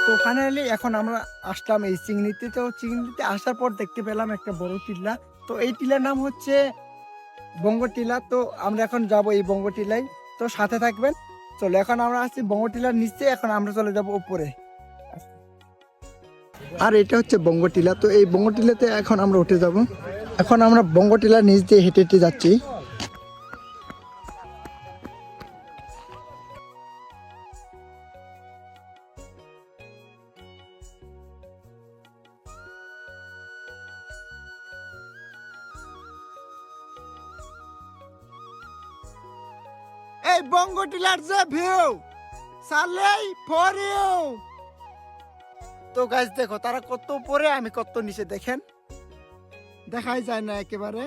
তো ফাইনালি এখন আমরা আসলাম এই চিংড়িতে। তো চিংড়িতে আসার পর দেখতে পেলাম একটা বড় টিলা। তো এই টিলার নাম হচ্ছে বঙ্গটিলা। তো আমরা এখন যাব এই বঙ্গটিলায়, তো সাথে থাকবেন। চলো এখন আমরা আসছি বঙ্গটিলার নিচে, এখন আমরা চলে যাব উপরে। আর এটা হচ্ছে বঙ্গটিলা। তো এই বঙ্গটিলাতে এখন আমরা উঠে যাব। এখন আমরা বঙ্গটিলার নিচ দিয়ে হেঁটে হেঁটে যাচ্ছি। এই বঙ্গটিলার যে ভিউ সালেই ফর ইউ। তো গাইস দেখো তারা কত উপরে, আমি কত নিচে, দেখেন দেখাই যায় না একেবারে।